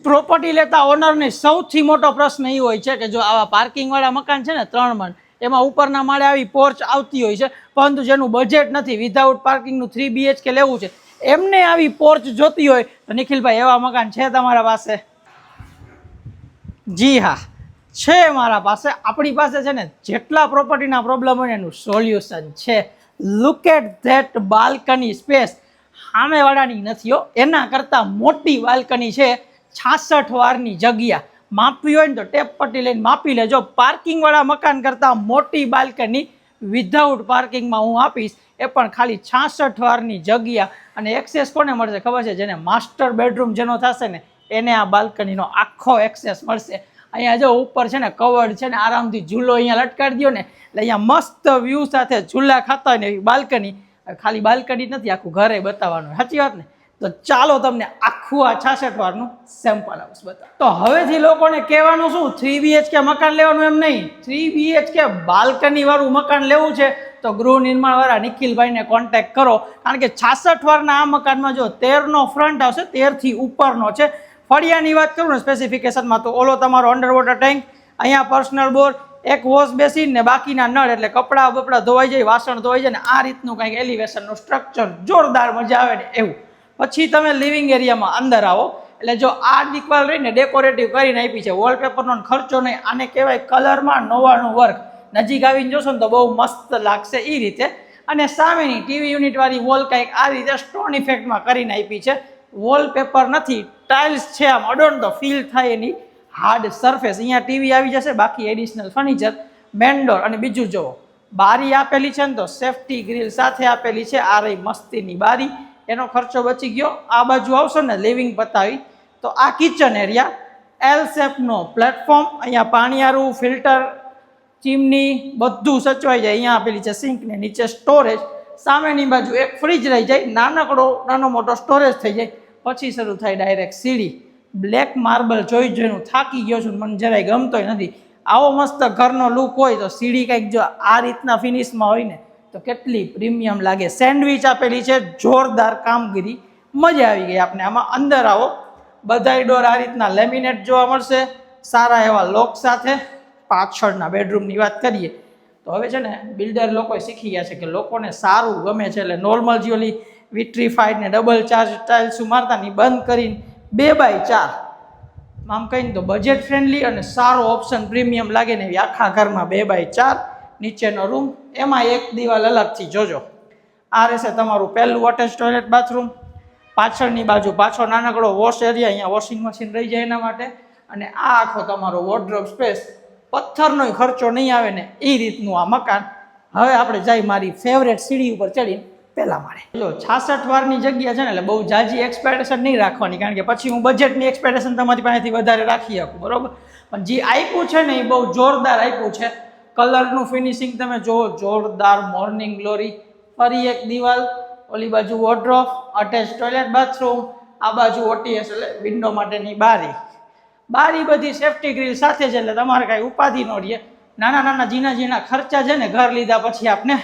Property લેતા ઓનરને સૌથી મોટો પ્રશ્ન એ હોય છે કે જો આવા પાર્કિંગવાળા મકાન છે ને 3 માળ, એમાં ઉપરના માળે આવી પોર્ચ આવતી હોય છે, પરંતુ જેનું બજેટ નથી, વિધાઉટ પાર્કિંગનું 3 BHK લેવું છે, એમને આવી પોર્ચ જોતી હોય તો નિખિલભાઈ એવા મકાન છે તમારા પાસે? જી હા, છે મારા પાસે. આપણી પાસે છે ને જેટલા પ્રોપર્ટીના પ્રોબ્લેમ હોય એનું સોલ્યુશન છે. Look at that balcony space. સામેવાળાની નથી હો, એના કરતાં મોટી બાલ્કની છે. 66 વારની જગ્યા. માપવી હોય ને તો ટેપ પટ્ટી લઈને માપી લેજો. પાર્કિંગવાળા મકાન કરતાં મોટી બાલ્કની વિધાઉટ પાર્કિંગમાં હું આપીશ, એ પણ ખાલી 66 વારની જગ્યા. અને એક્સેસ કોને મળશે ખબર છે? જેને માસ્ટર બેડરૂમ જેનો થશે ને એને આ બાલ્કનીનો આખો એક્સેસ મળશે. અહીંયા જો ઉપર છે ને કવર્ડ છે ને, આરામથી ઝૂલો અહીંયા લટકાડી દો ને એટલે અહીંયા મસ્ત વ્યૂ સાથે ઝૂલા ખાતા હોય ને એવી બાલ્કની. ખાલી બાલ્કની નથી, આખું ઘરે બતાવવાનું. સાચી વાત ને? તો ચાલો તમને આખું આ 66 વારનું સેમ્પલ હાઉસ બતાવો. તો હવેથી લોકોને કહેવાનું શું, 3 BHK મકાન લેવાનું એમ નહીં, 3 BHK બાલ્કની વાળું મકાન લેવું છે તો ગૃહ નિર્માણવાળા નિખિલભાઈને કોન્ટેક્ટ કરો. કારણ કે 66 વારના આ મકાનમાં જો 13નો ફ્રન્ટ આવશે, 13થી ઉપરનો છે. ફળિયાની વાત કરું ને સ્પેસિફિકેશનમાં, તો ઓલો તમારો અંડરવોટર ટેન્ક, અહીંયા પર્સનલ બોર, એક વોશ બેસિન ને બાકીના નળ, એટલે કપડાં બપડા ધોવાઈ જાય, વાસણ ધોવાઈ જાય ને આ રીતનું કંઈક એલિવેશનનું સ્ટ્રક્ચર જોરદાર મજા આવે ને એવું. પછી તમે લિવિંગ એરિયામાં અંદર આવો એટલે જો આ દીકવાલ રહીને ડેકોરેટિવ કરીને આપી છે, વોલપેપરનો ખર્ચો નહીં, આને કહેવાય કલરમાં નવાણું વર્ક. નજીક આવીને જોશો ને તો બહુ મસ્ત લાગશે એ રીતે. અને સામેની ટીવી યુનિટવાળી વોલ કંઈક આ રીતે સ્ટોન ઇફેક્ટમાં કરીને આપી છે. વોલપેપર નથી, ટાઇલ્સ છે, આમ અડો તો ફીલ થાય એની હાર્ડ સરફેસ. અહીંયા ટીવી આવી જશે, બાકી એડિશનલ ફર્નિચર, મેન ડોર. અને બીજું જુઓ, બારી આપેલી છે ને તો સેફ્ટી ગ્રીલ સાથે આપેલી છે. આ રહી મસ્તીની બારી, એનો ખર્ચો બચી ગયો. આ બાજુ આવશો ને લિવિંગ બતાવી તો આ કિચન એરિયા, એલ શેપનો પ્લેટફોર્મ, અહીંયા પાણીયારું, ફિલ્ટર, ચીમની બધું સચવાઈ જાય. અહીંયા આપેલી છે સિંક ને નીચે સ્ટોરેજ. સામેની બાજુ એક ફ્રીજ રહી જાય, નાનો મોટો સ્ટોરેજ થઈ જાય. પછી શરૂ થાય ડાયરેક્ટ સીડી. બ્લેક માર્બલ જોઈને થાકી ગયો છું, મને જરાય ગમતોય નથી. આવો મસ્ત ઘરનો લુક હોય તો સીડી કંઈક જો આ રીતના ફિનિશમાં હોય ને તો કેટલી પ્રીમિયમ લાગે. સેન્ડવિચ આપેલી છે, જોરદાર કામગીરી, મજા આવી ગઈ આપણે. આમાં અંદર આવો, બધાય ડોર આ રીતના લેમિનેટ જોવા મળશે, સારા એવા લોક સાથે. પાછળના બેડરૂમની વાત કરીએ તો હવે છે ને બિલ્ડર લોકોએ શીખી ગયા છે કે લોકોને સારું ગમે છે, એટલે નોર્મલ જે ઓલી વિટ્રીફાઈડ ને ડબલ ચાર્જ ટાઇલ્સું મારતા ની બંધ કરીને 2x4 આમ કહીને તો બજેટ ફ્રેન્ડલી અને સારો ઓપ્શન, પ્રીમિયમ લાગે ને એવી આખા ઘરમાં 2x4 નીચેનો રૂમ. એમાં એક દિવાલ અલગથી જોજો. આ રહેશે તમારું પહેલું અટેચ ટોયલેટ બાથરૂમ. પાછળની બાજુ પાછો નાનકડો વોશ એરિયા, અહીંયા વોશિંગ મશીન રહી જાય એના માટે. અને આ આખો તમારો વોર્ડરોબ સ્પેસ. પથ્થરનો ખર્ચો નહીં આવે ને એ રીતનું આ મકાન. હવે આપણે જઈ મારી ફેવરેટ સીડી ઉપર ચડીને પહેલા માળે. જો 66 વારની જગ્યા છે ને એટલે બહુ જાજી એક્સપેક્ટેશન નહીં રાખવાની, કારણ કે પછી હું બજેટની એક્સપેક્ટેશન તમારી પાસેથી વધારે રાખી શકું, બરોબર? પણ જે આપ્યું છે ને એ બહુ જોરદાર આપ્યું છે. કલરનું ફિનિશિંગ તમે જુઓ, જોરદાર મોર્નિંગ ગ્લોરી. ફરી એક દિવાલ, ઓલી બાજુ વોર્ડરોબ, અટેચ ટોયલેટ બાથરૂમ, આ બાજુ ઓટીએસ એટલે વિન્ડો માટેની બારી બધી સેફ્ટી ગ્રીલ સાથે છે, એટલે તમારે કાંઈ ઉપાધિ ન રહે. નાના ઝીણા ખર્ચા છે ને ઘર લીધા પછી આપણે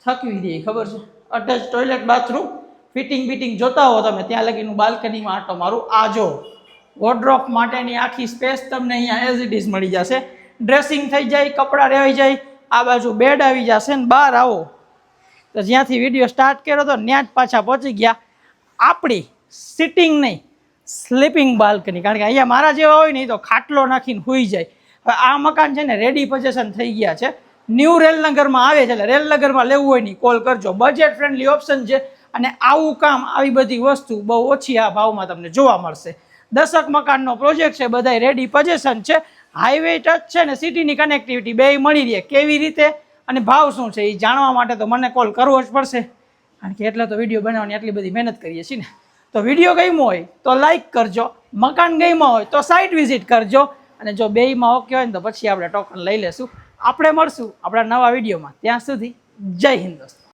થકવી દઈએ, ખબર છે. અટેચ ટોયલેટ બાથરૂમ, ફિટિંગ જોતા હો તમે ત્યાં લગીનું બાલ્કનીમાં આટો મારું. આ જો વોર્ડરોબ માટેની આખી સ્પેસ તમને અહીંયા એઝ ઇટ ઇઝ મળી જશે. ડ્રેસિંગ થઈ જાય, કપડાં રહેવાઈ જાય. આ બાજુ બેડ આવી જશે ને બહાર આવો તો જ્યાંથી વિડીયો સ્ટાર્ટ કર્યો તો ત્યાં જ પાછા પહોંચી ગયા આપણી સિટિંગ નહીં, સ્લીપિંગ બાલ્કની. કારણ કે અહીંયા મારા જેવા હોય ને તો ખાટલો નાખીને સૂઈ જાય. હવે આ મકાન છે ને રેડી પોઝિશન થઈ ગયા છે. ન્યૂ રેલનગરમાં આવે છે, એટલે રેલનગરમાં લેવું હોય નહીં કોલ કરજો. બજેટ ફ્રેન્ડલી ઓપ્શન છે અને આવું કામ, આવી બધી વસ્તુ બહુ ઓછી આ ભાવમાં તમને જોવા મળશે. 10 મકાનનો પ્રોજેક્ટ છે, બધાય રેડી પોઝિશન છે. હાઈવે ટચ છે ને સિટીની કનેક્ટિવિટી બે મળી રહે. કેવી રીતે અને ભાવ શું છે એ જાણવા માટે તો મને કોલ કરવો જ પડશે, કારણ કે એટલે તો વિડીયો બનાવવાની આટલી બધી મહેનત કરીએ છીએ ને. તો વિડીયો ગમ્યો હોય તો લાઈક કરજો, મકાન ગમ્યા હોય તો સાઇટ વિઝિટ કરજો, અને જો બેયમાં ઓકે હોય ને તો પછી આપણે ટોકન લઈ લેશું. આપણે મળશું આપણા નવા વિડીયોમાં. ત્યાં સુધી જય હિન્દ દોસ્તો.